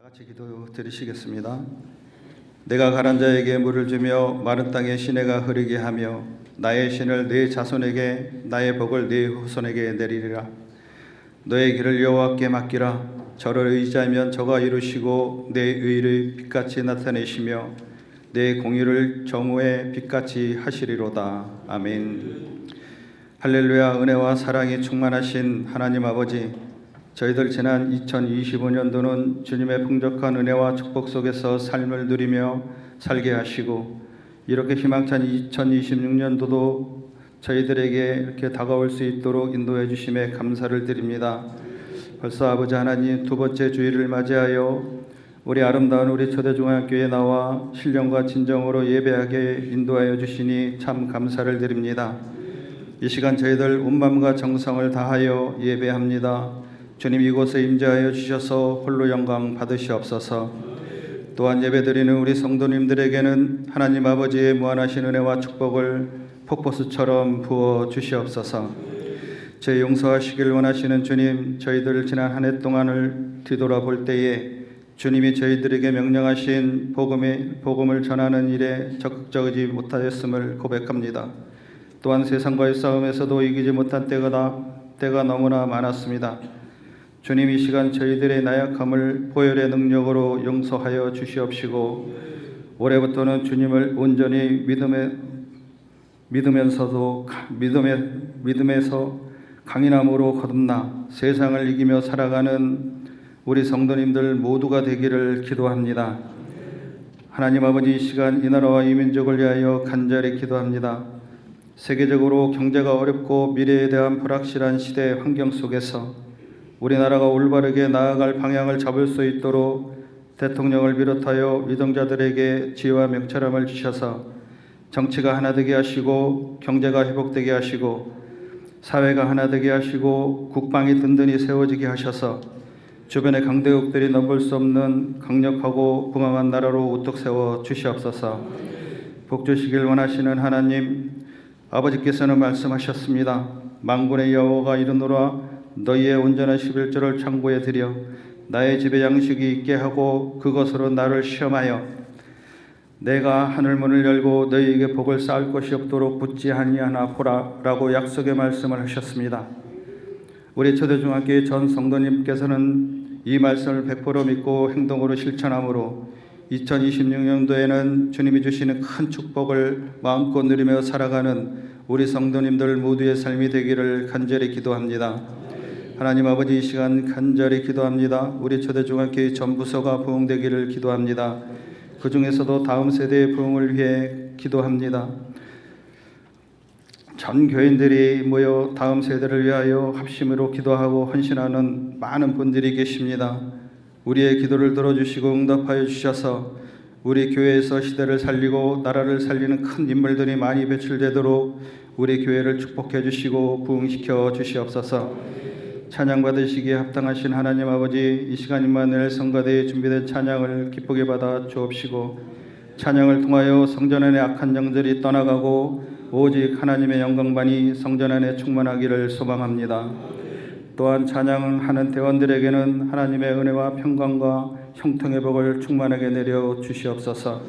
같이 기도 드리시겠습니다. 내가 가난 자에게 물을 주며 마른 땅에 시내가 흐르게 하며 나의 신을 네 자손에게 나의 복을 네 후손에게 내리리라. 너의 길을 여호와께 맡기라. 저를 의지하면 저가 이루시고 내 의를 빛같이 나타내시며 내 공의를 정오의 빛같이 하시리로다. 아멘. 할렐루야. 은혜와 사랑이 충만하신 하나님 아버지, 저희들 지난 2025년도는 주님의 풍족한 은혜와 축복 속에서 삶을 누리며 살게 하시고 이렇게 희망찬 2026년도도 저희들에게 이렇게 다가올 수 있도록 인도해 주심에 감사를 드립니다. 벌써 아버지 하나님 두 번째 주일을 맞이하여 우리 아름다운 우리 초대중앙교회에 나와 신령과 진정으로 예배하게 인도하여 주시니 참 감사를 드립니다. 이 시간 저희들 온 마음과 정성을 다하여 예배합니다. 주님 이곳에 임재하여 주셔서 홀로 영광 받으시옵소서. 또한 예배드리는 우리 성도님들에게는 하나님 아버지의 무한하신 은혜와 축복을 폭포수처럼 부어 주시옵소서. 저희 용서하시길 원하시는 주님, 저희들 지난 한 해 동안을 뒤돌아볼 때에 주님이 저희들에게 명령하신 복음을 전하는 일에 적극적이지 못하였음을 고백합니다. 또한 세상과의 싸움에서도 이기지 못한 때가 너무나 많았습니다. 주님 이 시간 저희들의 나약함을 보혈의 능력으로 용서하여 주시옵시고 올해부터는 주님을 온전히 믿음에서 강인함으로 거듭나 세상을 이기며 살아가는 우리 성도님들 모두가 되기를 기도합니다. 하나님 아버지, 이 시간 이 나라와 이 민족을 위하여 간절히 기도합니다. 세계적으로 경제가 어렵고 미래에 대한 불확실한 시대 환경 속에서 우리나라가 올바르게 나아갈 방향을 잡을 수 있도록 대통령을 비롯하여 위정자들에게 지혜와 명철함을 주셔서 정치가 하나 되게 하시고 경제가 회복되게 하시고 사회가 하나 되게 하시고 국방이 든든히 세워지게 하셔서 주변의 강대국들이 넘볼 수 없는 강력하고 부강한 나라로 우뚝 세워 주시옵소서. 복 주시길 원하시는 하나님, 아버지께서는 말씀하셨습니다. 만군의 여호와가 이르노라. 너희의 온전한 11조를 창고에 들여 나의 집에 양식이 있게 하고 그것으로 나를 시험하여 내가 하늘문을 열고 너희에게 복을 쌓을 것이 없도록 붙지 아니하나 보라 라고 약속의 말씀을 하셨습니다. 우리 초대중학교의 전 성도님께서는 이 말씀을 100% 믿고 행동으로 실천함으로 2026년도에는 주님이 주시는 큰 축복을 마음껏 누리며 살아가는 우리 성도님들 모두의 삶이 되기를 간절히 기도합니다. 하나님 아버지, 이 시간 간절히 기도합니다. 우리 초대중학교의 전부서가 부흥되기를 기도합니다. 그 중에서도 다음 세대의 부흥을 위해 기도합니다. 전 교인들이 모여 다음 세대를 위하여 합심으로 기도하고 헌신하는 많은 분들이 계십니다. 우리의 기도를 들어주시고 응답하여 주셔서 우리 교회에서 시대를 살리고 나라를 살리는 큰 인물들이 많이 배출되도록 우리 교회를 축복해 주시고 부흥시켜 주시옵소서. 찬양 받으시기에 합당하신 하나님 아버지, 이 시간 임마누엘 성가대에 준비된 찬양을 기쁘게 받아 주옵시고 찬양을 통하여 성전 안의 악한 영들이 떠나가고 오직 하나님의 영광만이 성전 안에 충만하기를 소망합니다. 또한 찬양하는 대원들에게는 하나님의 은혜와 평강과 형통의 복을 충만하게 내려 주시옵소서.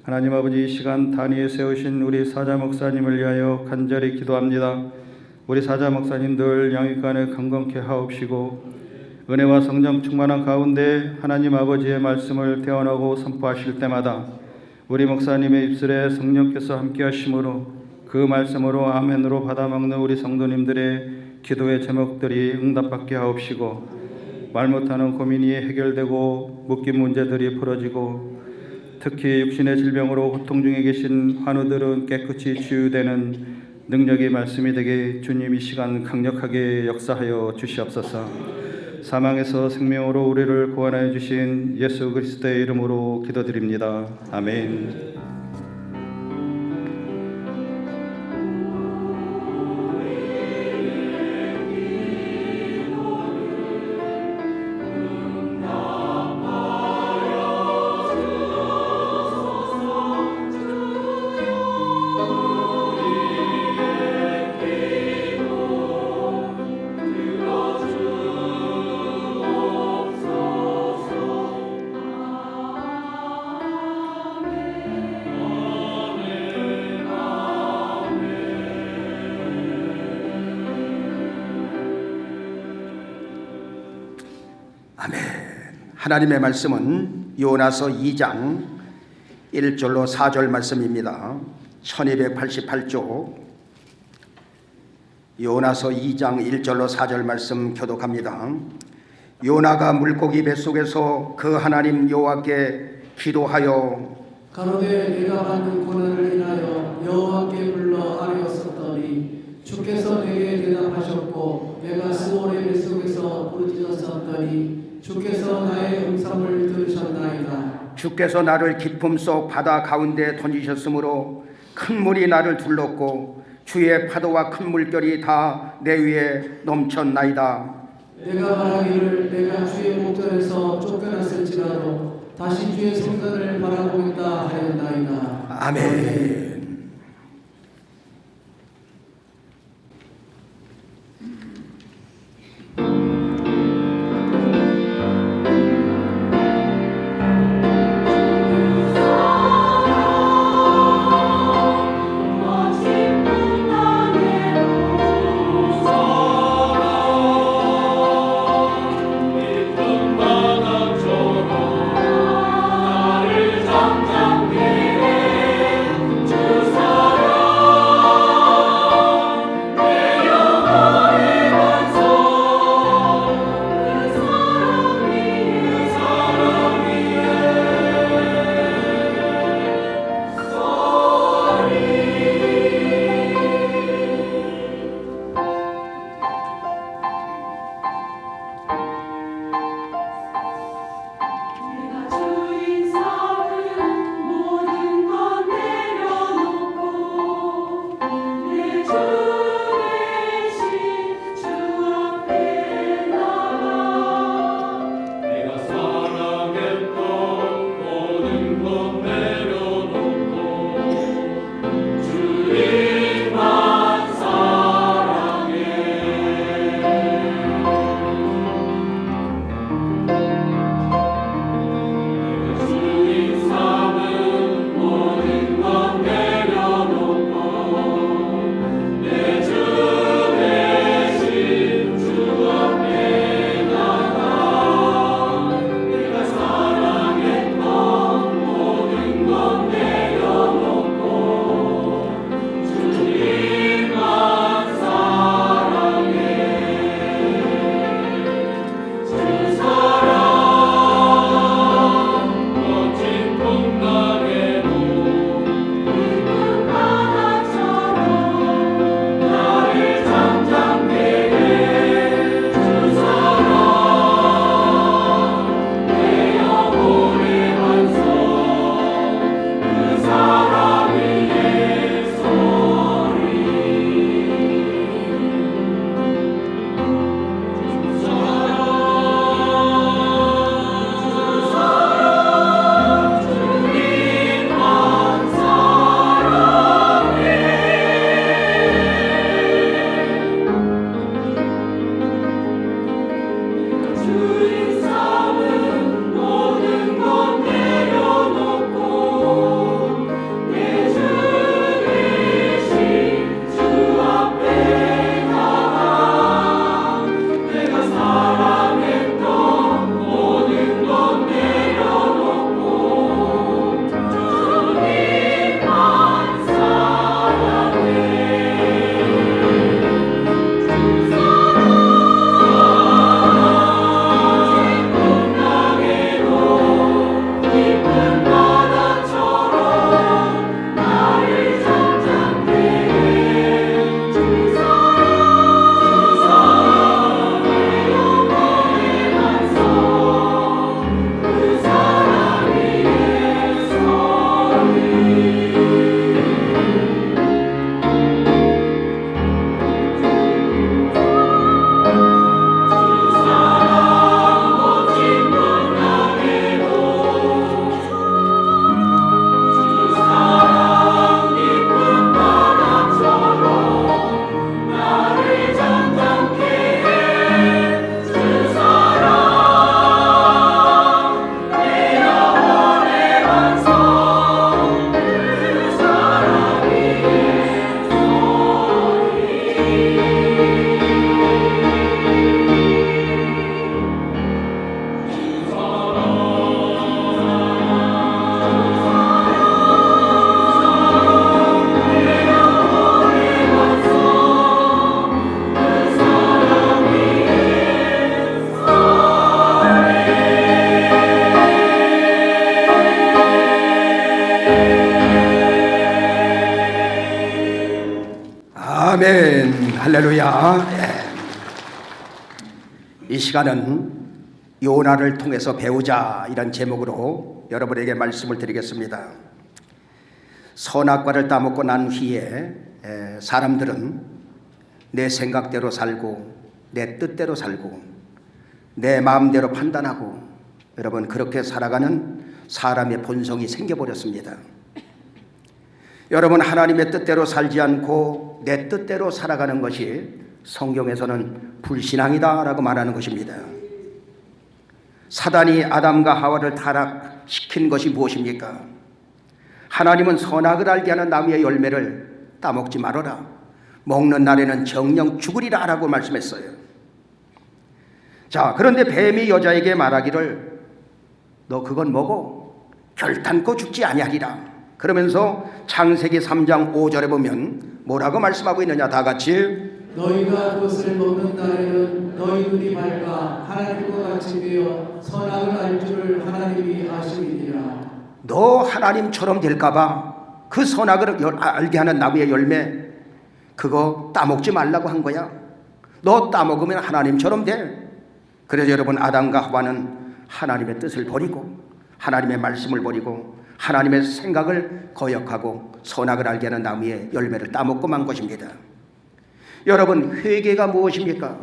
하나님 아버지, 이 시간 단위에 세우신 우리 사자 목사님을 위하여 간절히 기도합니다. 우리 사자 목사님들 양육관을 강건케 하옵시고 은혜와 성령 충만한 가운데 하나님 아버지의 말씀을 대언하고 선포하실 때마다 우리 목사님의 입술에 성령께서 함께 하심으로 그 말씀으로 아멘으로 받아먹는 우리 성도님들의 기도의 제목들이 응답받게 하옵시고 말 못하는 고민이 해결되고 묶인 문제들이 풀어지고 특히 육신의 질병으로 고통 중에 계신 환우들은 깨끗이 치유되는 능력의 말씀이 되게 주님 이 시간 강력하게 역사하여 주시옵소서. 사망에서 생명으로 우리를 구원하여 주신 예수 그리스도의 이름으로 기도드립니다. 아멘. 아멘. 하나님의 말씀은 요나서 2장 1절로 4절 말씀입니다. 1288쪽 요나서 2장 1절로 4절 말씀 교독합니다. 요나가 물고기 뱃속에서 그 하나님 여호와께 기도하여 가로되 내가 받는 고난을 인하여 여호와께 불러 아뢰었었더니 주께서 내게 대답하셨고 내가 스올의 뱃속에서 부르짖었었더니 주께서 나의 음성을 들으셨나이다. 주께서 나를 깊음 속 바다 가운데 던지셨으므로 큰 물이 나를 둘렀고 주의 파도와 큰 물결이 다 내 위에 넘쳤나이다. 내가 말하기를 내가 주의 목전에서 쫓겨났을지라도 다시 주의 성전을 바라보겠다 하였나이다. 아멘. 나를 잠잠히 해 할렐루야. 이 시간은 요나를 통해서 배우자 이런 제목으로 여러분에게 말씀을 드리겠습니다. 선악과를 따먹고 난 후에 사람들은 내 생각대로 살고 내 뜻대로 살고 내 마음대로 판단하고 여러분 그렇게 살아가는 사람의 본성이 생겨버렸습니다. 여러분 하나님의 뜻대로 살지 않고 내 뜻대로 살아가는 것이 성경에서는 불신앙이다라고 말하는 것입니다. 사단이 아담과 하와를 타락시킨 것이 무엇입니까? 하나님은 선악을 알게 하는 나무의 열매를 따먹지 말아라. 먹는 날에는 정령 죽으리라 라고 말씀했어요. 자, 그런데 뱀이 여자에게 말하기를 너 그건 먹어 결탄코 죽지 아니하리라. 그러면서 창세기 3장 5절에 보면 뭐라고 말씀하고 있느냐? 다 같이 너희가 그것을 먹는 날에는 너희 눈이 밝아 하나님과 같이 되어 선악을 알 줄을 하나님이 아시리니라. 너 하나님처럼 될까봐 그 선악을 알게 하는 나무의 열매 그거 따먹지 말라고 한 거야. 너 따먹으면 하나님처럼 돼. 그래서 여러분 아담과 하와는 하나님의 뜻을 버리고 하나님의 말씀을 버리고 하나님의 생각을 거역하고 선악을 알게 하는 나무의 열매를 따먹고 만 것입니다. 여러분 회개가 무엇입니까?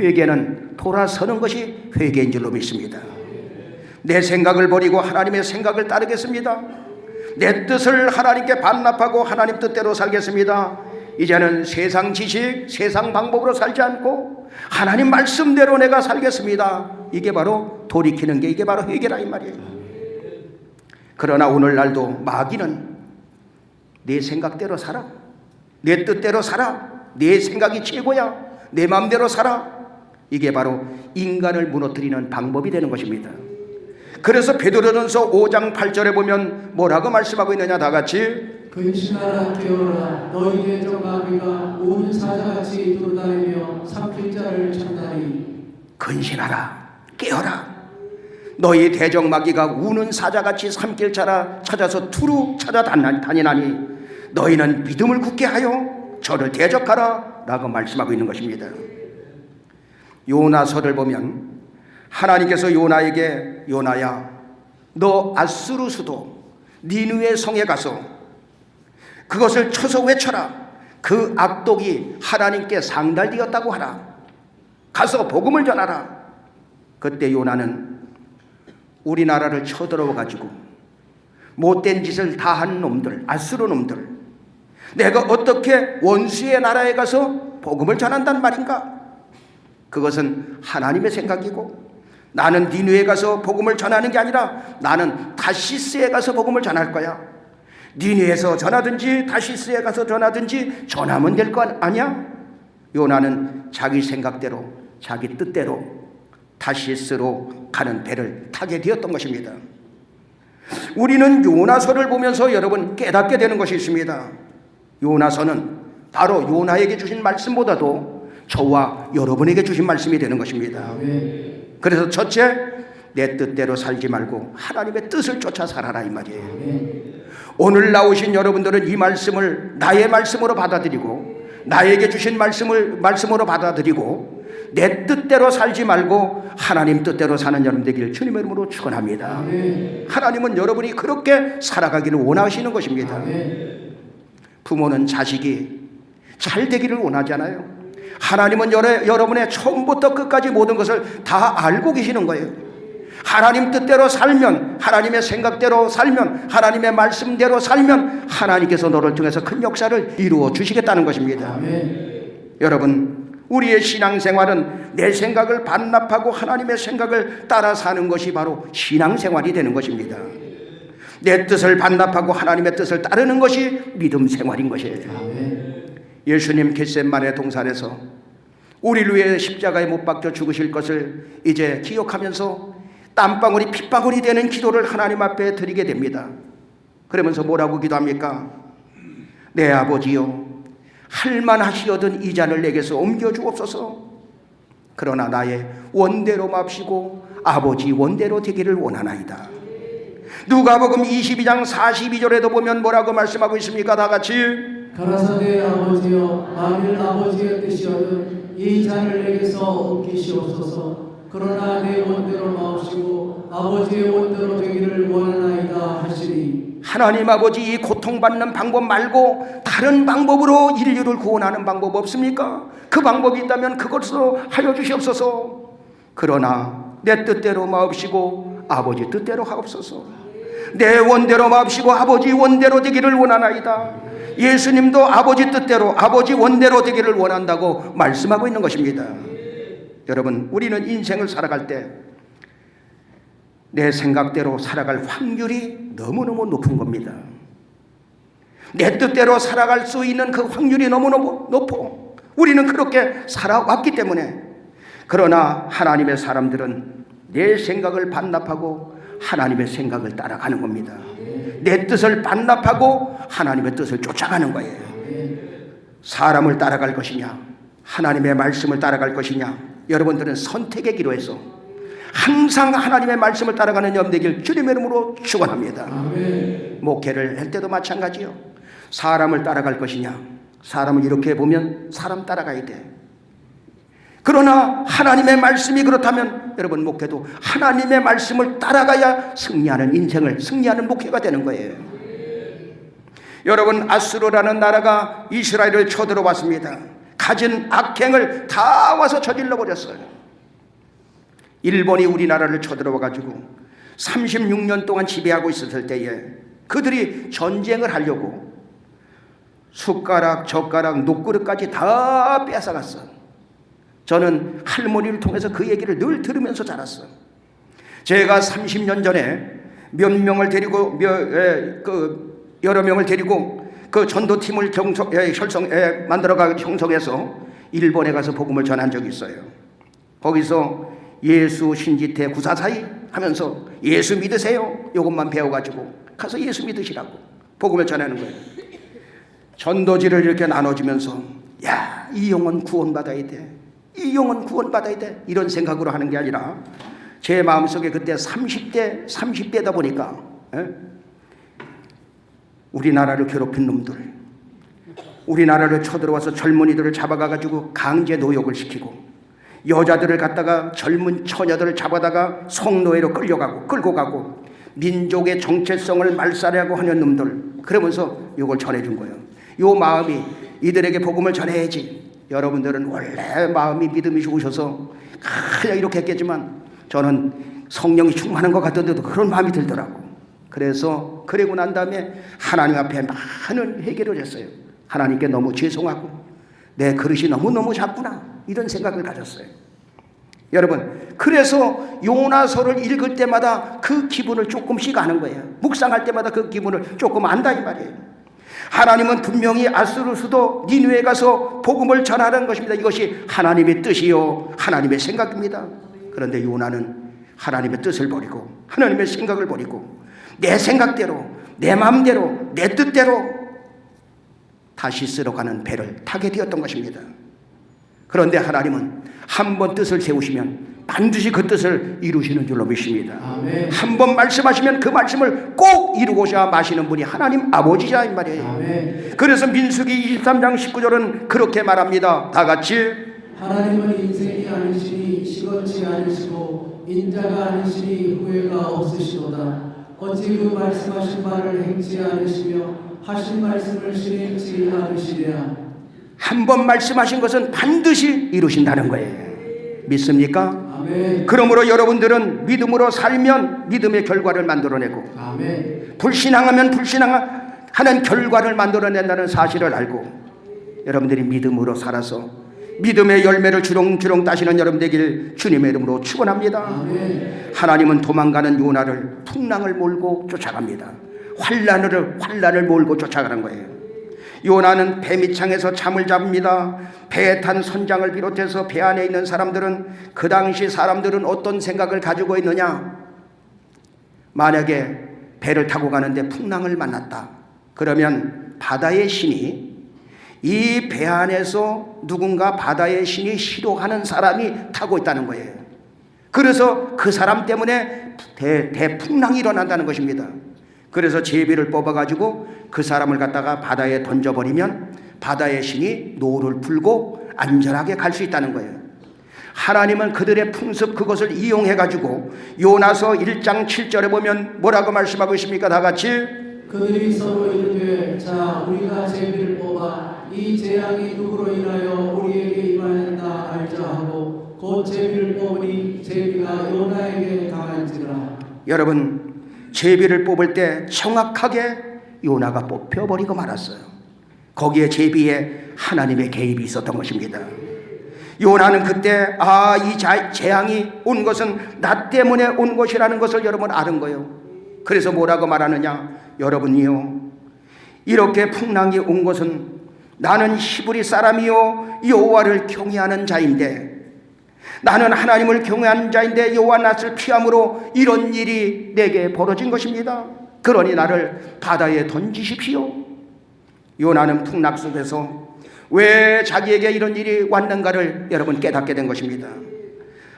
회개는 돌아서는 것이 회개인 줄로 믿습니다. 내 생각을 버리고 하나님의 생각을 따르겠습니다. 내 뜻을 하나님께 반납하고 하나님 뜻대로 살겠습니다. 이제는 세상 지식, 세상 방법으로 살지 않고 하나님 말씀대로 내가 살겠습니다. 이게 바로 돌이키는 게 이게 바로 회개라 이 말이에요. 그러나 오늘날도 마귀는 내 생각대로 살아, 내 뜻대로 살아, 내 생각이 최고야, 내 마음대로 살아. 이게 바로 인간을 무너뜨리는 방법이 되는 것입니다. 그래서 베드로전서 5장 8절에 보면 뭐라고 말씀하고 있느냐? 다 같이 근신하라 깨어라 너희 내적 마귀가 우는 사자같이 돌아다니며 삼킬 자를 찾나니. 근신하라 깨어라 너희 대적 마귀가 우는 사자같이 삼킬 자라 찾아서 두루 찾아다니나니 너희는 믿음을 굳게 하여 저를 대적하라 라고 말씀하고 있는 것입니다. 요나서를 보면 하나님께서 요나에게 요나야 너 아수르 수도 니느웨 성에 가서 그것을 쳐서 외쳐라. 그 악독이 하나님께 상달되었다고 하라. 가서 복음을 전하라. 그때 요나는 우리나라를 쳐들어와 가지고 못된 짓을 다 한 놈들, 아수르 놈들, 내가 어떻게 원수의 나라에 가서 복음을 전한단 말인가? 그것은 하나님의 생각이고 나는 니느웨에 가서 복음을 전하는 게 아니라 나는 다시스에 가서 복음을 전할 거야. 니느웨에서 전하든지 다시스에 가서 전하든지 전하면 될 거 아니야? 요나는 자기 생각대로 자기 뜻대로 다시스로 가는 배를 타게 되었던 것입니다. 우리는 요나서를 보면서 여러분 깨닫게 되는 것이 있습니다. 요나서는 바로 요나에게 주신 말씀보다도 저와 여러분에게 주신 말씀이 되는 것입니다. 그래서 첫째, 내 뜻대로 살지 말고 하나님의 뜻을 쫓아 살아라 이 말이에요. 오늘 나오신 여러분들은 이 말씀을 나의 말씀으로 받아들이고 나에게 주신 말씀으로 받아들이고 내 뜻대로 살지 말고 하나님 뜻대로 사는 여러분 되기를 주님의 이름으로 축원합니다. 하나님은 여러분이 그렇게 살아가기를 원하시는 것입니다. 부모는 자식이 잘 되기를 원하잖아요. 하나님은 여러분의 처음부터 끝까지 모든 것을 다 알고 계시는 거예요. 하나님 뜻대로 살면, 하나님의 생각대로 살면, 하나님의 말씀대로 살면 하나님께서 너를 통해서 큰 역사를 이루어 주시겠다는 것입니다. 여러분 우리의 신앙생활은 내 생각을 반납하고 하나님의 생각을 따라 사는 것이 바로 신앙생활이 되는 것입니다. 내 뜻을 반납하고 하나님의 뜻을 따르는 것이 믿음 생활인 것이에요. 예수님 겟세마네 동산에서 우리를 위해 십자가에 못 박혀 죽으실 것을 이제 기억하면서 땀방울이 핏방울이 되는 기도를 하나님 앞에 드리게 됩니다. 그러면서 뭐라고 기도합니까? 내 아버지여 할만하시거든 이 잔을 내게서 옮겨주옵소서. 그러나 나의 원대로 맙시고 아버지 원대로 되기를 원하나이다. 누가복음 22장 42절에도 보면 뭐라고 말씀하고 있습니까? 다 같이 가라사대 아버지여 만일 아버지의 뜻이여든 이 잔을 내게서 옮기시옵소서. 그러나 내 원대로 마옵시고 아버지의 원대로 되기를 원하나이다 하시니 하나님 아버지, 이 고통받는 방법 말고 다른 방법으로 인류를 구원하는 방법 없습니까? 그 방법이 있다면 그것으로 하여 주시옵소서. 그러나 내 뜻대로 마옵시고 아버지 뜻대로 하옵소서. 내 원대로 마옵시고 아버지 원대로 되기를 원하나이다. 예수님도 아버지 뜻대로 아버지 원대로 되기를 원한다고 말씀하고 있는 것입니다. 여러분, 우리는 인생을 살아갈 때 내 생각대로 살아갈 확률이 너무너무 높은 겁니다. 내 뜻대로 살아갈 수 있는 그 확률이 너무너무 높고 우리는 그렇게 살아왔기 때문에. 그러나 하나님의 사람들은 내 생각을 반납하고 하나님의 생각을 따라가는 겁니다. 내 뜻을 반납하고 하나님의 뜻을 쫓아가는 거예요. 사람을 따라갈 것이냐 하나님의 말씀을 따라갈 것이냐, 여러분들은 선택의 기로에서 항상 하나님의 말씀을 따라가는 여러분 되길 주님의 이름으로 축원합니다. 목회를 할 때도 마찬가지요. 사람을 따라갈 것이냐, 사람을 이렇게 보면 사람 따라가야 돼. 그러나 하나님의 말씀이 그렇다면 여러분, 목회도 하나님의 말씀을 따라가야 승리하는 인생을, 승리하는 목회가 되는 거예요. 여러분, 아수르라는 나라가 이스라엘을 쳐들어왔습니다. 가진 악행을 다 와서 저질러 버렸어요. 일본이 우리나라를 쳐들어와 가지고 36년 동안 지배하고 있었을 때에 그들이 전쟁을 하려고 숟가락, 젓가락, 녹그릇까지 다 뺏어갔어. 저는 할머니를 통해서 그 얘기를 늘 들으면서 자랐어. 제가 30년 전에 몇 명을 데리고 여러 명을 데리고 그 전도팀을 만들어가 형성해서 일본에 가서 복음을 전한 적이 있어요. 거기서 예수 신지태 구사사이 하면서 예수 믿으세요, 이것만 배워가지고 가서 예수 믿으시라고 복음을 전하는 거예요. 전도지를 이렇게 나눠주면서 야, 이 영혼 구원받아야 돼, 이 영혼 구원받아야 돼, 이런 생각으로 하는 게 아니라 제 마음속에 그때 30대다 보니까 우리나라를 괴롭힌 놈들, 우리나라를 쳐들어와서 젊은이들을 잡아가가지고 강제 노역을 시키고 여자들을 갖다가 젊은 처녀들을 잡아다가 성노예로 끌고 가고 민족의 정체성을 말살하고 하는 놈들, 그러면서 이걸 전해준 거예요. 이 마음이 이들에게 복음을 전해야지. 여러분들은 원래 마음이 믿음이 좋으셔서 그냥 이렇게 했겠지만 저는 성령이 충만한 것 같던데도 그런 마음이 들더라고. 그래서 그러고 난 다음에 하나님 앞에 많은 회개를 했어요. 하나님께 너무 죄송하고 내 그릇이 너무너무 작구나, 이런 생각을 가졌어요. 여러분, 그래서 요나서를 읽을 때마다 그 기분을 조금씩 아는 거예요. 묵상할 때마다 그 기분을 조금 안다 이 말이에요. 하나님은 분명히 아수르 수도 니느웨에 가서 복음을 전하는 것입니다. 이것이 하나님의 뜻이요 하나님의 생각입니다. 그런데 요나는 하나님의 뜻을 버리고 하나님의 생각을 버리고 내 생각대로, 내 마음대로, 내 뜻대로 다시 쓸어가는 배를 타게 되었던 것입니다. 그런데 하나님은 한 번 뜻을 세우시면 반드시 그 뜻을 이루시는 줄로 믿습니다. 한 번 말씀하시면 그 말씀을 꼭 이루고자 마시는 분이 하나님 아버지자 이 말이에요. 아멘. 그래서 민수기 23장 19절은 그렇게 말합니다. 다 같이 하나님은 인생이 아니시니 시건치 않으시고 인자가 아니시니 후회가 없으시도다. 어찌 그 말씀하신 바를 행치 않으시며 하신 말씀을 실행치 않으시랴. 한 번 말씀하신 것은 반드시 이루신다는 거예요. 믿습니까? 아멘. 그러므로 여러분들은 믿음으로 살면 믿음의 결과를 만들어내고 아멘. 불신앙하면 불신앙하는 결과를 만들어낸다는 사실을 알고 여러분들이 믿음으로 살아서 믿음의 열매를 주렁주렁 따시는 여러분 되길 주님의 이름으로 축원합니다. 아멘. 하나님은 도망가는 요나를 풍랑을 몰고 쫓아갑니다. 환란을 몰고 쫓아가는 거예요. 요나는 배 밑창에서 잠을 잡니다. 배에 탄 선장을 비롯해서 배 안에 있는 사람들은, 그 당시 사람들은 어떤 생각을 가지고 있느냐? 만약에 배를 타고 가는데 풍랑을 만났다, 그러면 바다의 신이, 이 배 안에서 누군가 바다의 신이 싫어하는 사람이 타고 있다는 거예요. 그래서 그 사람 때문에 대풍랑이 일어난다는 것입니다. 그래서 제비를 뽑아가지고 그 사람을 갖다가 바다에 던져버리면 바다의 신이 노를 풀고 안전하게 갈 수 있다는 거예요. 하나님은 그들의 풍습 그것을 이용해가지고 요나서 1장 7절에 보면 뭐라고 말씀하고 있습니까? 다 같이 그들이 서로 이르되 자 우리가 제비를 뽑아 이 재앙이 누구로 인하여 우리에게 임하였나 알자 하고 곧 제비를 뽑으니 제비가 요나에게 당한지라. 여러분, 제비를 뽑을 때 정확하게 요나가 뽑혀버리고 말았어요. 거기에 제비에 하나님의 개입이 있었던 것입니다. 요나는 그때 이 재앙이 온 것은 나 때문에 온 것이라는 것을 여러분 아는 거예요. 그래서 뭐라고 말하느냐? 여러분이요, 이렇게 풍랑이 온 것은 나는 히브리 사람이요 여호와를 경외하는 자인데, 나는 하나님을 경외하는 자인데 여호와 낯을 피함으로 이런 일이 내게 벌어진 것입니다. 그러니 나를 바다에 던지십시오. 요나는 풍랑 속에서 왜 자기에게 이런 일이 왔는가를 여러분 깨닫게 된 것입니다.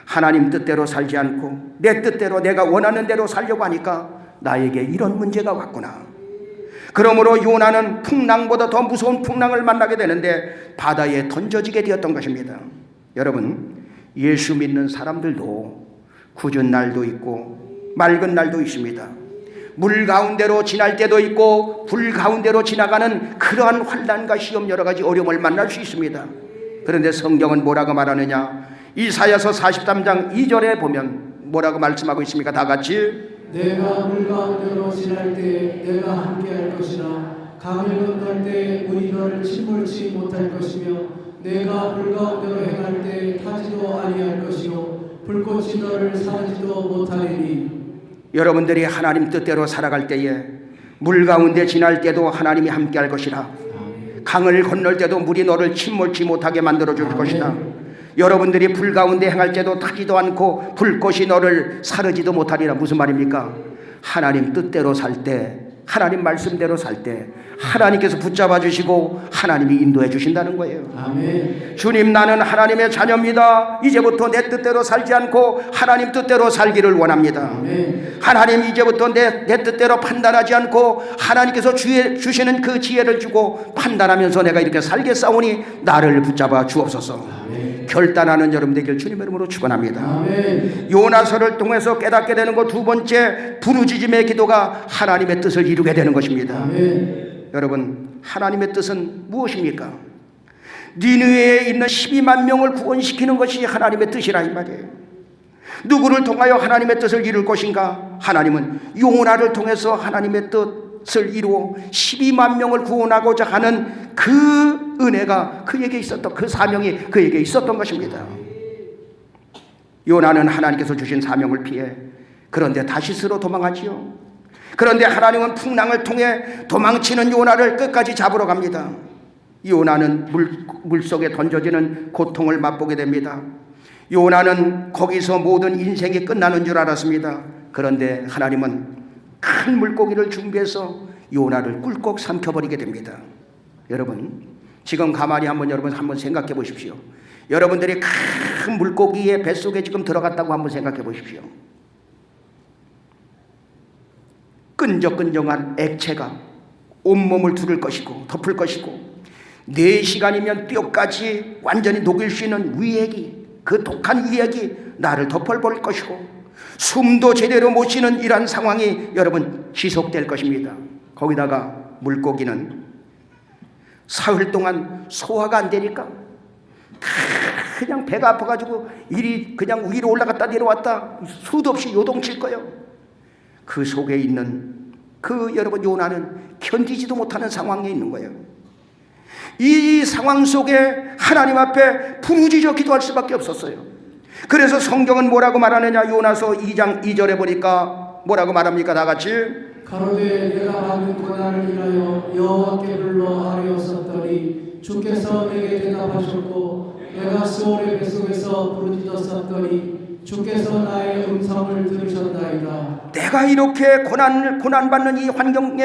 하나님 뜻대로 살지 않고 내 뜻대로 내가 원하는 대로 살려고 하니까 나에게 이런 문제가 왔구나. 그러므로 요나는 풍랑보다 더 무서운 풍랑을 만나게 되는데 바다에 던져지게 되었던 것입니다. 여러분, 예수 믿는 사람들도 굳은 날도 있고 맑은 날도 있습니다. 물 가운데로 지날 때도 있고 불 가운데로 지나가는 그러한 환난과 시험, 여러 가지 어려움을 만날 수 있습니다. 그런데 성경은 뭐라고 말하느냐? 이사야서 43장 2절에 보면 뭐라고 말씀하고 있습니까? 다 같이 내가 물 가운데로 지날 때 내가 함께할 것이나 강을 건널 때 물이 너를 침몰치 못할 것이며 내가 물 가운데로 행할 때 타지도 아니할 것이요 불꽃이 너를 사르지도 못하리니. 여러분들이 하나님 뜻대로 살아갈 때에 물 가운데 지날 때도 하나님이 함께할 것이라. 강을 건널 때도 물이 너를 침몰치 못하게 만들어줄 것이다. 여러분들이 불 가운데 행할 때도 타지도 않고 불꽃이 너를 사르지도 못하리라. 무슨 말입니까? 하나님 뜻대로 살 때, 하나님 말씀대로 살 때 하나님께서 붙잡아 주시고 하나님이 인도해 주신다는 거예요. 아멘. 주님, 나는 하나님의 자녀입니다. 이제부터 내 뜻대로 살지 않고 하나님 뜻대로 살기를 원합니다. 아멘. 하나님, 이제부터 내 뜻대로 판단하지 않고 하나님께서 주시는 그 지혜를 주고 판단하면서 내가 이렇게 살겠사오니 나를 붙잡아 주옵소서. 아멘. 결단하는 여러분 되길 주님의 이름으로 축원합니다. 아멘. 요나서를 통해서 깨닫게 되는 것 두 번째, 부르짖음의 기도가 하나님의 뜻을 이루게 되는 것입니다. 아멘. 여러분, 하나님의 뜻은 무엇입니까? 니느웨에 있는 12만 명을 구원시키는 것이 하나님의 뜻이라 이 말이에요. 누구를 통하여 하나님의 뜻을 이룰 것인가? 하나님은 요나를 통해서 하나님의 뜻을 이루어 12만 명을 구원하고자 하는 그 은혜가 그에게 있었던, 그 사명이 그에게 있었던 것입니다. 요나는 하나님께서 주신 사명을 피해 그런데 다시스로 도망하지요. 그런데 하나님은 풍랑을 통해 도망치는 요나를 끝까지 잡으러 갑니다. 요나는 물속에 던져지는 고통을 맛보게 됩니다. 요나는 거기서 모든 인생이 끝나는 줄 알았습니다. 그런데 하나님은 큰 물고기를 준비해서 요나를 꿀꺽 삼켜버리게 됩니다. 여러분, 지금 가만히 한번 생각해 보십시오. 여러분들이 큰 물고기의 뱃속에 지금 들어갔다고 한번 생각해 보십시오. 끈적끈적한 액체가 온몸을 두를 것이고 덮을 것이고 4시간이면 뼈까지 완전히 녹일 수 있는 위액이, 그 독한 위액이 나를 덮어볼 것이고 숨도 제대로 못 쉬는 이러한 상황이 여러분 지속될 것입니다. 거기다가 물고기는 사흘 동안 소화가 안 되니까 그냥 배가 아파가지고 이리 그냥 위로 올라갔다 내려왔다 수도 없이 요동칠 거예요. 그 속에 있는 그 여러분 요나는 견디지도 못하는 상황에 있는 거예요. 이 상황 속에 하나님 앞에 부르짖어 기도할 수밖에 없었어요. 그래서 성경은 뭐라고 말하느냐? 요나서 2장 2절에 보니까 뭐라고 말합니까? 다 같이 가로되 내가 받은 고난을 인하여 여호와께 불러 아뢰었었더니 주께서 내게 대답하셨고 내가 스올의 뱃속에서 부르짖었었더니 주께서 나의 음성을 들으셨나이다. 내가 이렇게 고난받는 이 환경에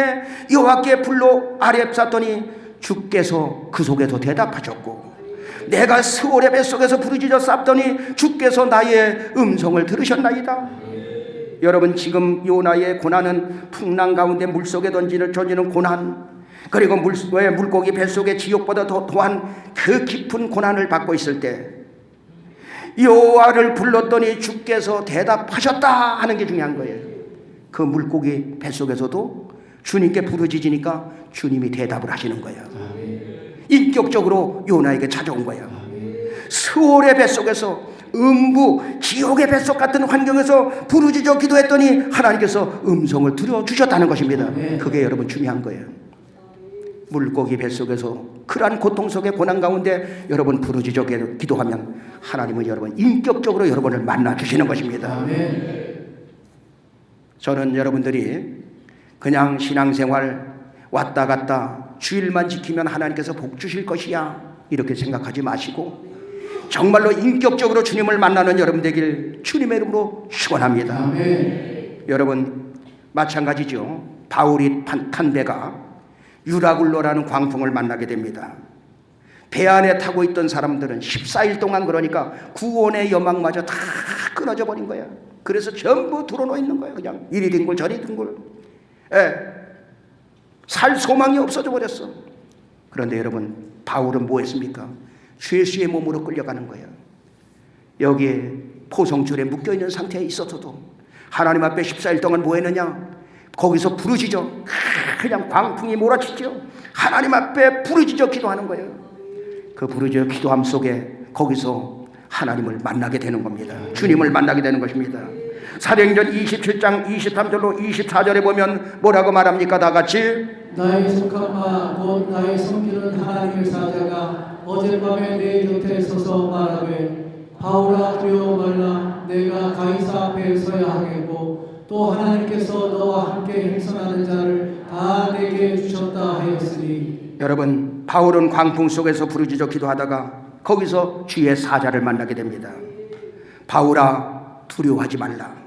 여호와께 불러 아뢰었더니 주께서 그 속에서 대답하셨고 내가 스올의 뱃속에서 부르짖었었더니 주께서 나의 음성을 들으셨나이다. 여러분, 지금 요나의 고난은 풍랑 가운데 물속에 던지는 고난, 그리고 물고기 뱃속의 지옥보다 또한 그 깊은 고난을 받고 있을 때 여호와를 불렀더니 주께서 대답하셨다 하는 게 중요한 거예요. 그 물고기 뱃속에서도 주님께 부르짖으니까 주님이 대답을 하시는 거예요. 인격적으로 요나에게 찾아온 거예요. 스올의 뱃속에서, 음부 지옥의 뱃속 같은 환경에서 부르짖어 기도했더니 하나님께서 음성을 들어주셨다는 것입니다. 그게 여러분 중요한 거예요. 물고기 뱃속에서 그러한 고통 속의 고난 가운데 여러분 부르짖어 기도하면 하나님은 여러분 인격적으로 여러분을 만나주시는 것입니다. 저는 여러분들이 그냥 신앙생활 왔다 갔다 주일만 지키면 하나님께서 복 주실 것이야 이렇게 생각하지 마시고 정말로 인격적으로 주님을 만나는 여러분 되길 주님의 이름으로 축원합니다. 여러분, 마찬가지죠. 바울이 탄 배가 유라굴로라는 광풍을 만나게 됩니다. 배 안에 타고 있던 사람들은 14일 동안, 그러니까 구원의 여망마저 다 끊어져 버린 거야. 그래서 전부 드러놓여 있는 거야. 그냥 이리 뒹굴 저리 뒹굴, 살 소망이 없어져 버렸어. 그런데 여러분, 바울은 뭐 했습니까? 죄수의 몸으로 끌려가는 거예요. 여기에 포성줄에 묶여있는 상태에 있어서도 하나님 앞에 14일 동안 뭐 했느냐? 거기서 부르짖어, 그냥 광풍이 몰아치죠. 하나님 앞에 부르짖어 기도하는 거예요. 그 부르짖어 기도함 속에 거기서 하나님을 만나게 되는 겁니다. 주님을 만나게 되는 것입니다. 사도행전 27장 23절로 24절에 보면 뭐라고 말합니까? 다 같이. 나의 속한 바 곧 나의 섬기는 하나님의 사자가 어젯밤에 내 곁에 서서 말하되 바울아 두려워 말라. 내가 가이사 앞에 서야 하겠고 또 하나님께서 너와 함께 행선하는 자를 다 내게 주셨다 하였으니. 여러분, 바울은 광풍 속에서 부르짖어 기도하다가 거기서 주의 사자를 만나게 됩니다. 바울아 두려워하지 말라.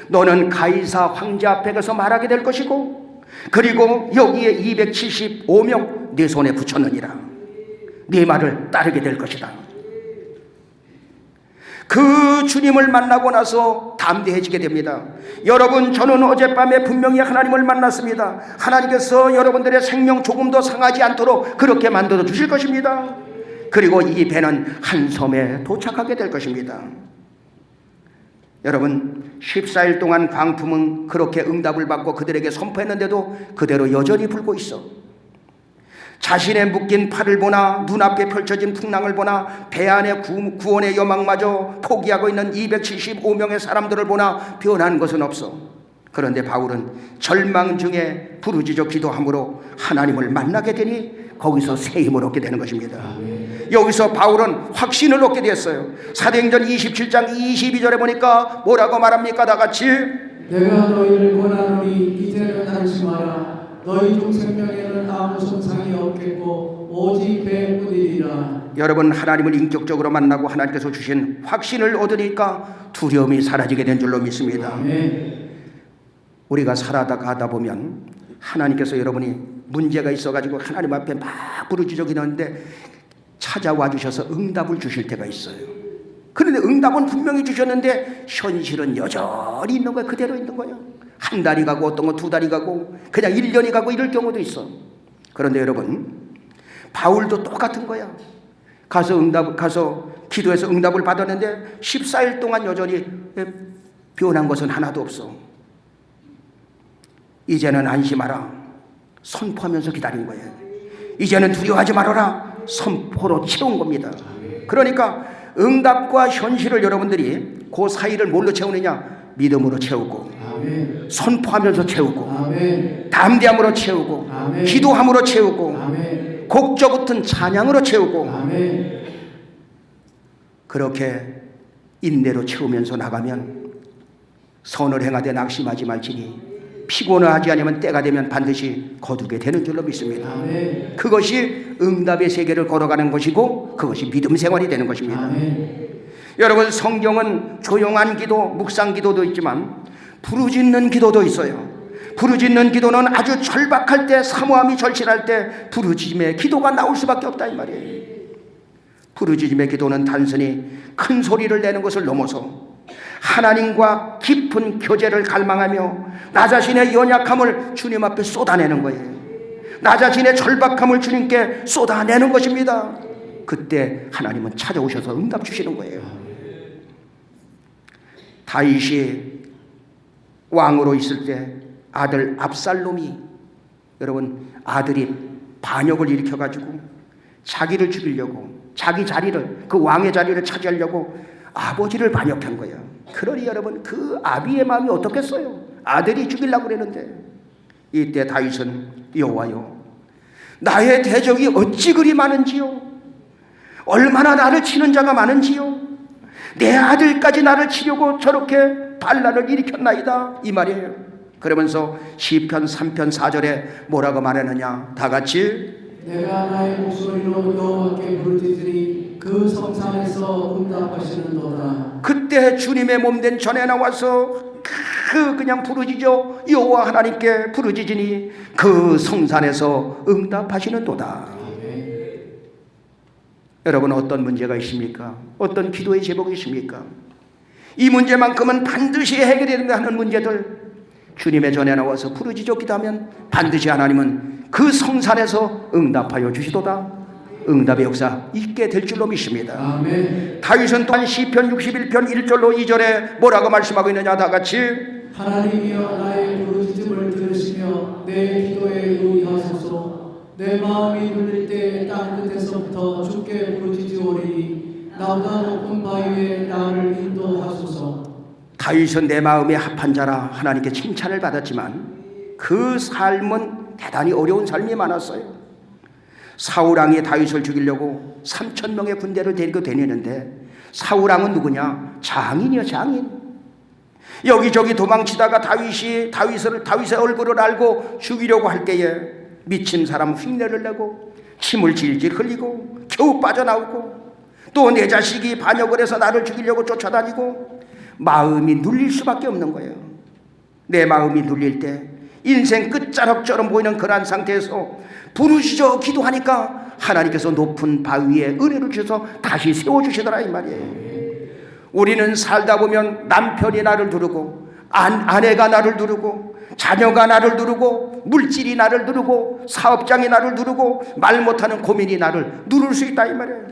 너는 가이사 황제 앞에 가서 말하게 될 것이고 그리고 여기에 275명 네 손에 붙였느니라. 네 말을 따르게 될 것이다. 그 주님을 만나고 나서 담대해지게 됩니다. 여러분, 저는 어젯밤에 분명히 하나님을 만났습니다. 하나님께서 여러분들의 생명 조금도 상하지 않도록 그렇게 만들어 주실 것입니다. 그리고 이 배는 한 섬에 도착하게 될 것입니다. 여러분, 14일 동안 광풍은 그렇게 응답을 받고 그들에게 선포했는데도 그대로 여전히 불고 있어. 자신의 묶인 팔을 보나 눈앞에 펼쳐진 풍랑을 보나 배 안에 구원의 여망마저 포기하고 있는 275명의 사람들을 보나 변한 것은 없어. 그런데 바울은 절망 중에 부르짖어 기도함으로 하나님을 만나게 되니 거기서 새 힘을 얻게 되는 것입니다. 여기서 바울은 확신을 얻게 됐어요. 사도행전 27장 22절에 보니까 뭐라고 말합니까? 다 같이. 내가 너희를 권하노니 이제는 안심하라. 너희 중 생명에는 아무 손상이 없겠고 오직 배뿐이리라. 여러분, 하나님을 인격적으로 만나고 하나님께서 주신 확신을 얻으니까 두려움이 사라지게 된 줄로 믿습니다. 우리가 살아가다 보면 하나님께서 여러분이 문제가 있어가지고 하나님 앞에 막 부르짖어 기도하는데 찾아와 주셔서 응답을 주실 때가 있어요. 그런데 응답은 분명히 주셨는데 현실은 여전히 있는 거예요. 그대로 있는 거예요. 한 달이 가고 어떤 건 2달이 가고 그냥 1년이 가고 이럴 경우도 있어. 그런데 여러분, 바울도 똑같은 거야. 가서 기도해서 응답을 받았는데 14일 동안 여전히 변한 것은 하나도 없어. 이제는 안심하라. 선포하면서 기다린 거예요. 이제는 두려워하지 말아라. 선포로 채운 겁니다. 그러니까 응답과 현실을 여러분들이 그 사이를 뭘로 채우느냐? 믿음으로 채우고, 아멘. 선포하면서 채우고, 아멘. 담대함으로 채우고, 아멘. 기도함으로 채우고, 아멘. 곡조 붙은 찬양으로 채우고, 아멘. 그렇게 인내로 채우면서 나가면 선을 행하되 낙심하지 말지니 피곤하지 않으면 때가 되면 반드시 거두게 되는 줄로 믿습니다. 아멘. 그것이 응답의 세계를 걸어가는 것이고 그것이 믿음 생활이 되는 것입니다. 아멘. 여러분, 성경은 조용한 기도, 묵상 기도도 있지만 부르짖는 기도도 있어요. 부르짖는 기도는 아주 절박할 때, 사모함이 절실할 때 부르짖음의 기도가 나올 수밖에 없다 이 말이에요. 부르짖음의 기도는 단순히 큰 소리를 내는 것을 넘어서 하나님과 깊은 교제를 갈망하며 나 자신의 연약함을 주님 앞에 쏟아내는 거예요. 나 자신의 절박함을 주님께 쏟아내는 것입니다. 그때 하나님은 찾아오셔서 응답 주시는 거예요. 다윗이 왕으로 있을 때 아들 압살롬이, 여러분, 아들이 반역을 일으켜가지고 자기를 죽이려고, 자기 자리를, 그 왕의 자리를 차지하려고 아버지를 반역한 거예요. 그러니 여러분, 그 아비의 마음이 어떻겠어요? 아들이 죽이려고 그랬는데, 이때 다윗은 여호와여, 나의 대적이 어찌 그리 많은지요? 얼마나 나를 치는 자가 많은지요? 내 아들까지 나를 치려고 저렇게 반란을 일으켰나이다, 이 말이에요. 그러면서 시편 3편 4절에 뭐라고 말하느냐? 다 같이, 내가 나의 목소리로 여호와께 부르짖으니 그 성산에서 응답하시는도다. 그때 주님의 몸된 전에 나와서 그냥 부르짖어 여호와 하나님께 부르짖으니 그 성산에서 응답하시는도다. 여러분, 어떤 문제가 있습니까? 어떤 기도의 제목이 있습니까? 이 문제만큼은 반드시 해결해야 하는 문제들, 주님의 전에 나와서 부르짖어 기도하면 반드시 하나님은 그 성산에서 응답하여 주시도다. 응답의 역사 있게 될 줄로 믿습니다. 아멘. 다윗은 또한 시편 61편 1절로 2절에 뭐라고 말씀하고 있느냐? 다 같이, 하나님이여 나의 부르짖음을 들으시며 내 기도에 유의하소서. 내 마음이 눌릴 때 땅끝에서부터 주께 부르짖으오리니 나보다 높은 바위에 나를 인도하소서. 다윗은 내 마음에 합한 자라 하나님께 칭찬을 받았지만 그 삶은 대단히 어려운 삶이 많았어요. 사울왕이 다윗을 죽이려고 3,000명의 군대를 데리고 다니는데, 사울왕은 누구냐? 장인이요, 장인. 여기저기 도망치다가 다윗의 얼굴을 알고 죽이려고 할 때에 미친 사람 흉내를 내고 침을 질질 흘리고 겨우 빠져나오고, 또 내 자식이 반역을 해서 나를 죽이려고 쫓아다니고, 마음이 눌릴 수밖에 없는 거예요. 내 마음이 눌릴 때 인생 끝자락처럼 보이는 그러한 상태에서 부르짖어 기도하니까 하나님께서 높은 바위에 은혜를 주셔서 다시 세워주시더라, 이 말이에요. 우리는 살다 보면 남편이 나를 누르고, 아내가 나를 누르고, 자녀가 나를 누르고, 물질이 나를 누르고, 사업장이 나를 누르고, 말 못하는 고민이 나를 누를 수 있다, 이 말이에요.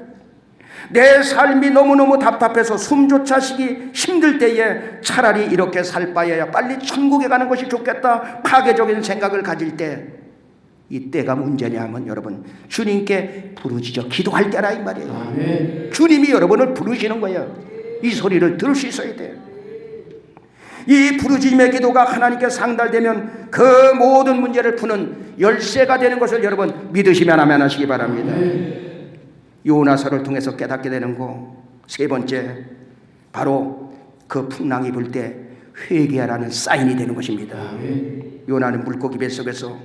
내 삶이 너무너무 답답해서 숨조차 쉬기 힘들 때에 차라리 이렇게 살 바에야 빨리 천국에 가는 것이 좋겠다, 파괴적인 생각을 가질 때, 이때가 문제냐 하면 여러분, 주님께 부르짖어 기도할 때라, 이 말이에요. 아멘. 주님이 여러분을 부르시는 거예요. 이 소리를 들을 수 있어야 돼요. 이 부르짖음의 기도가 하나님께 상달되면 그 모든 문제를 푸는 열쇠가 되는 것을 여러분 믿으시면 아멘 하시기 바랍니다. 요나서를 통해서 깨닫게 되는 거, 세 번째, 바로 그 풍랑이 불 때 회개하라는 사인이 되는 것입니다. 요나는 물고기 뱃속에서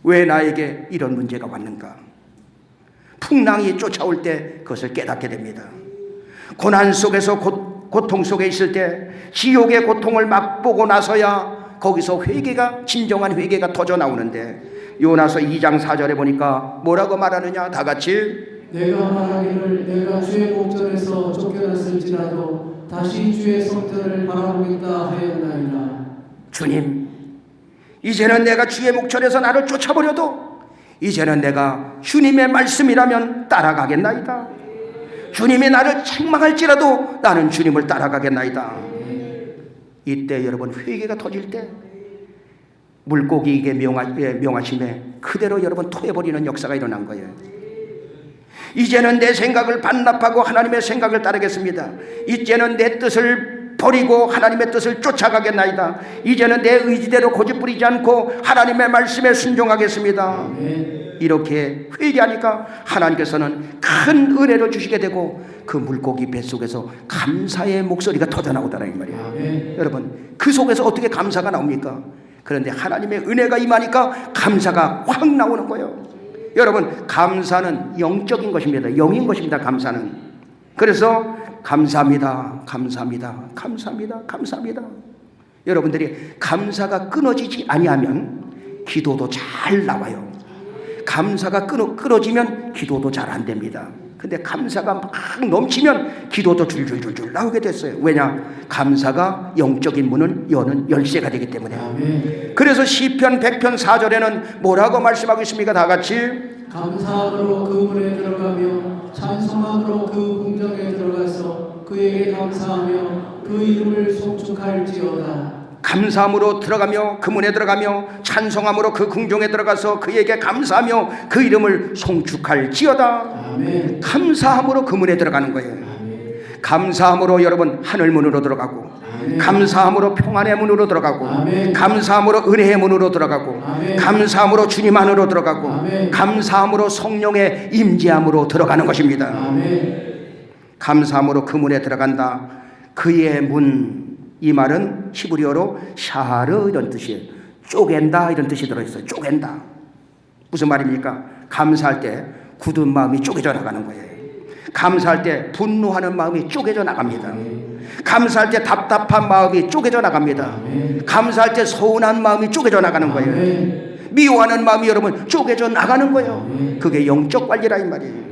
왜 나에게 이런 문제가 왔는가? 풍랑이 쫓아올 때 그것을 깨닫게 됩니다. 고난 속에서 고통 속에 있을 때, 지옥의 고통을 맛보고 나서야 거기서 회개가, 진정한 회개가 터져 나오는데, 요나서 2장 4절에 보니까 뭐라고 말하느냐? 다 같이, 내가 말하기를 내가 주의 목전에서 쫓겨났을지라도 다시 주의 성전을 바라보겠다 하였나이다. 주님, 이제는 내가 주의 목전에서 나를 쫓아버려도 이제는 내가 주님의 말씀이라면 따라가겠나이다. 주님이 나를 책망할지라도 나는 주님을 따라가겠나이다. 이때 여러분, 회개가 터질 때 물고기에게 명하심에 그대로 여러분 토해버리는 역사가 일어난 거예요. 이제는 내 생각을 반납하고 하나님의 생각을 따르겠습니다. 이제는 내 뜻을 버리고 하나님의 뜻을 쫓아가겠나이다. 이제는 내 의지대로 고집부리지 않고 하나님의 말씀에 순종하겠습니다. 이렇게 회개하니까 하나님께서는 큰 은혜를 주시게 되고 그 물고기 뱃속에서 감사의 목소리가 터져나오더라, 이 말이에요. 여러분, 그 속에서 어떻게 감사가 나옵니까? 그런데 하나님의 은혜가 임하니까 감사가 확 나오는 거예요. 여러분, 감사는 영적인 것입니다. 영인 것입니다, 감사는. 그래서 감사합니다, 감사합니다, 감사합니다, 감사합니다. 여러분들이 감사가 끊어지지 아니하면 기도도 잘 나와요. 감사가 끊어지면 기도도 잘 안 됩니다. 근데 감사가 막 넘치면 기도도 줄줄줄줄 나오게 됐어요. 왜냐? 감사가 영적인 문을 여는 열쇠가 되기 때문에. 아멘. 그래서 시편 100편 4절에는 뭐라고 말씀하고 있습니까? 다 같이 감사함으로 그 문에 들어가며 찬송함으로 그 궁정에 들어가서 그에게 감사하며 그 이름을 송축할지어다. 감사함으로 들어가며 그 문에 들어가며 찬송함으로 그 궁정에 들어가서 그에게 감사하며 그 이름을 송축할지어다. 아멘. 감사함으로 그 문에 들어가는 거예요. 감사함으로 여러분 하늘 문으로 들어가고, 아멘. 감사함으로 평안의 문으로 들어가고, 아멘. 감사함으로 은혜의 문으로 들어가고, 아멘. 감사함으로 주님 안으로 들어가고, 아멘. 감사함으로 성령의 임재함으로 들어가는 것입니다. 아멘. 감사함으로 그 문에 들어간다. 그의 문, 이 말은 히브리어로 샤르 이런 뜻이에요. 쪼갠다 이런 뜻이 들어있어요. 쪼갠다. 무슨 말입니까? 감사할 때 굳은 마음이 쪼개져 나가는 거예요. 감사할 때 분노하는 마음이 쪼개져 나갑니다. 감사할 때 답답한 마음이 쪼개져 나갑니다. 감사할 때 서운한 마음이 쪼개져 나가는 거예요. 미워하는 마음이 여러분 쪼개져 나가는 거예요. 그게 영적 관리라 이 말이에요.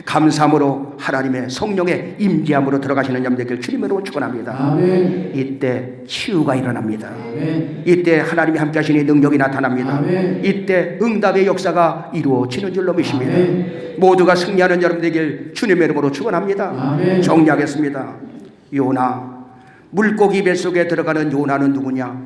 감사함으로 하나님의 성령의 임재함으로 들어가시는 여러분들 주님으로 축원합니다. 아멘. 이때 치유가 일어납니다. 아멘. 이때 하나님이 함께 하시니 능력이 나타납니다. 아멘. 이때 응답의 역사가 이루어지는 줄로 믿습니다. 아멘. 모두가 승리하는 여러분들에게 주님의 이름으로 축원합니다. 아멘. 정리하겠습니다. 요나, 물고기 뱃속에 들어가는 요나는 누구냐?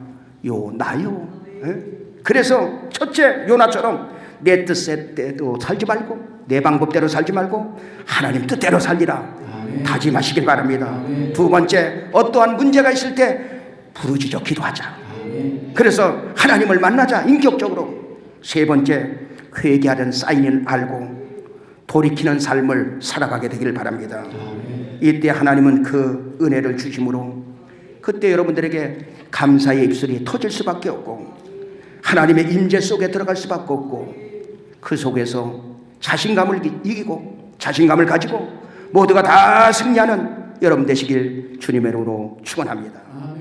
요나요. 예? 그래서 첫째 요나처럼 내 뜻대로 살지 말고 내 방법대로 살지 말고 하나님 뜻대로 살리라. 아멘. 다짐하시길 바랍니다. 아멘. 두 번째, 어떠한 문제가 있을 때 부르짖어 기도하자. 아멘. 그래서 하나님을 만나자, 인격적으로. 세 번째, 회개하는 사인을 알고 돌이키는 삶을 살아가게 되기를 바랍니다. 아멘. 이때 하나님은 그 은혜를 주심으로 그때 여러분들에게 감사의 입술이 터질 수밖에 없고 하나님의 임재 속에 들어갈 수밖에 없고 그 속에서 자신감을 이기고 자신감을 가지고 모두가 다 승리하는 여러분 되시길 주님의 이름으로 축원합니다. 아멘.